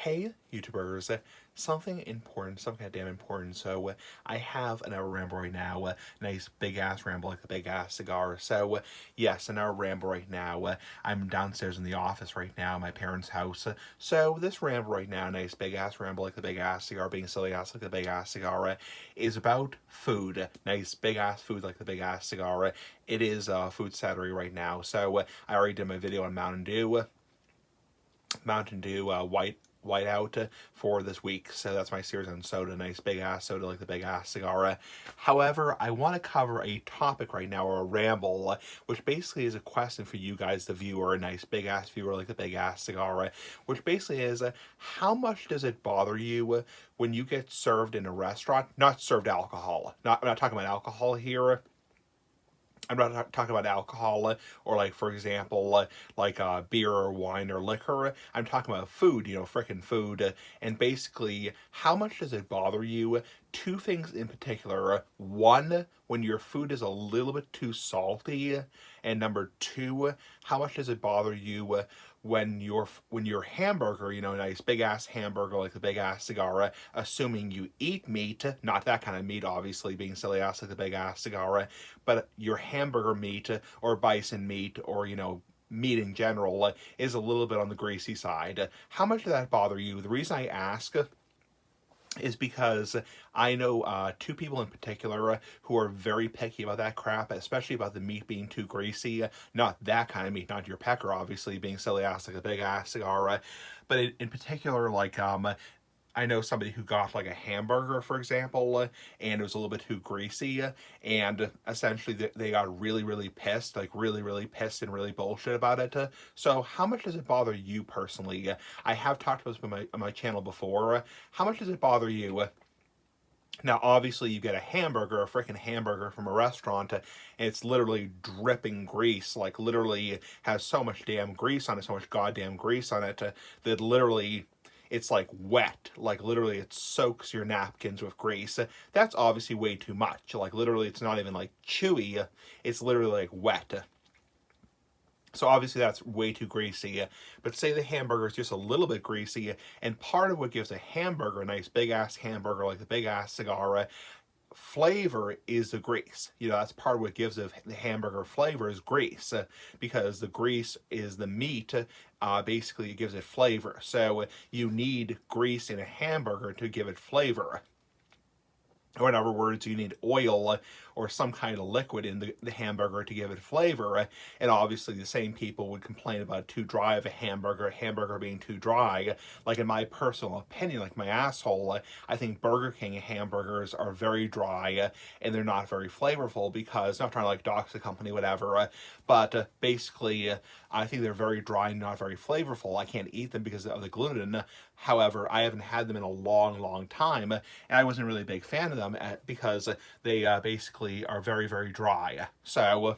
Hey, YouTubers, something important, something damn important. So, I have an hour ramble right now, nice big ass ramble like a big ass cigar. So, yes, an hour ramble right now. I'm downstairs in the office right now, my parents' house. So, this ramble right now, nice big ass ramble like the big ass cigar, being silly ass like the big ass cigar, is about food. Nice big ass food like the big ass cigar. It is food Saturday right now. So, I already did my video on Mountain Dew white out for this week. So that's my series on soda. Nice big ass soda like the big ass cigar. However, I want to cover a topic right now, or a ramble, which basically is a question for you guys, the viewer, a nice big ass viewer like the big ass cigar, which basically is how much does it bother you when you get served in a restaurant, not served alcohol, I'm not talking about alcohol here. I'm not talking about alcohol or, like, for example, beer or wine or liquor. I'm talking about food, frickin' food. And basically, how much does it bother you? Two things in particular. One, when your food is a little bit too salty. And number two, how much does it bother you when your hamburger, a nice big ass hamburger like the big ass cigar, assuming you eat meat, not that kind of meat, obviously, being silly ass like the big ass cigar, but your hamburger meat or bison meat or meat in general is a little bit on the greasy side. How much does that bother you? The reason I ask is because I know two people in particular who are very picky about that crap, especially about the meat being too greasy. Not that kind of meat, not your pecker, obviously, being silly ass like a big ass cigar. But in particular, I know somebody who got like a hamburger, for example, and it was a little bit too greasy, and essentially they got really, really pissed, like really, really pissed and really bullshit about it. So, how much does it bother you personally? I have talked about this on my channel before. How much does it bother you? Now, obviously, you get a hamburger, a freaking hamburger from a restaurant, and it's literally dripping grease, like literally has so much damn grease on it, so much goddamn grease on it, that literally it's like wet, like literally it soaks your napkins with grease. That's obviously way too much. Like literally, it's not even like chewy, it's literally like wet. So obviously that's way too greasy, but say the hamburger is just a little bit greasy, and part of what gives a hamburger a nice big ass hamburger like the big ass cigar flavor is the grease. That's part of what gives the hamburger flavor is grease, because the grease is the meat. Basically, it gives it flavor. So you need grease in a hamburger to give it flavor. Or in other words, you need oil or some kind of liquid in the hamburger to give it flavor. And obviously the same people would complain about too dry of a hamburger being too dry. Like, in my personal opinion, like my asshole, I think Burger King hamburgers are very dry and they're not very flavorful, because, not trying to like dox the company, whatever, but basically I think they're very dry and not very flavorful. I can't eat them because of the gluten. However, I haven't had them in a long, long time, and I wasn't really a big fan of them because they basically are very, very dry. So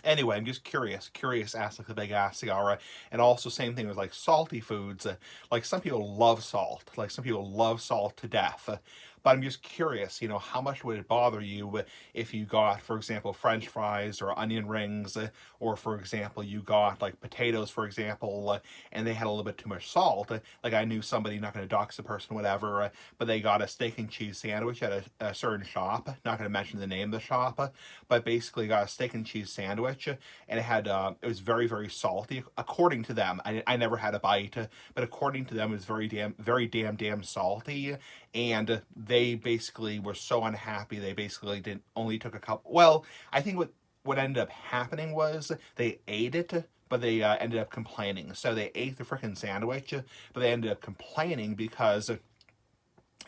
anyway, I'm just curious ass like the big ass cigar. And also same thing with like salty foods. Like, some people love salt, to death. But I'm just curious, how much would it bother you if you got, for example, French fries or onion rings, or, for example, you got like potatoes, for example, and they had a little bit too much salt. Like, I knew somebody, not going to dox the person, whatever, but they got a steak and cheese sandwich at a certain shop. Not going to mention the name of the shop, but basically got a steak and cheese sandwich, and it was very, very salty, according to them. I never had a bite, but according to them, it was very damn salty, and they basically were so unhappy. They basically didn't only took a couple. Well, I think what ended up happening was they ate it, but they ended up complaining. So they ate the freaking sandwich, but they ended up complaining because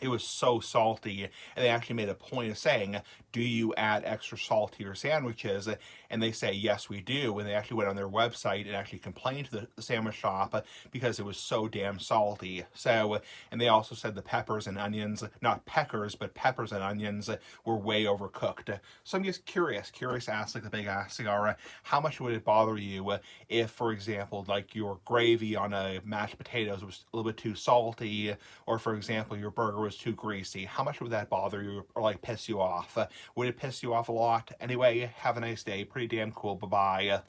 it was so salty, and they actually made a point of saying, do you add extra salt to your sandwiches? And they say, yes, we do. And they actually went on their website and actually complained to the sandwich shop because it was so damn salty. So, and they also said the peppers and onions, not peckers, but peppers and onions, were way overcooked. So I'm just curious ask like the big ass cigar, how much would it bother you if, for example, like your gravy on a mashed potatoes was a little bit too salty, or, for example, your burger was too greasy? How much would that bother you, or like piss you off? Would it piss you off a lot? Anyway, have a nice day. Pretty damn cool. Bye-bye.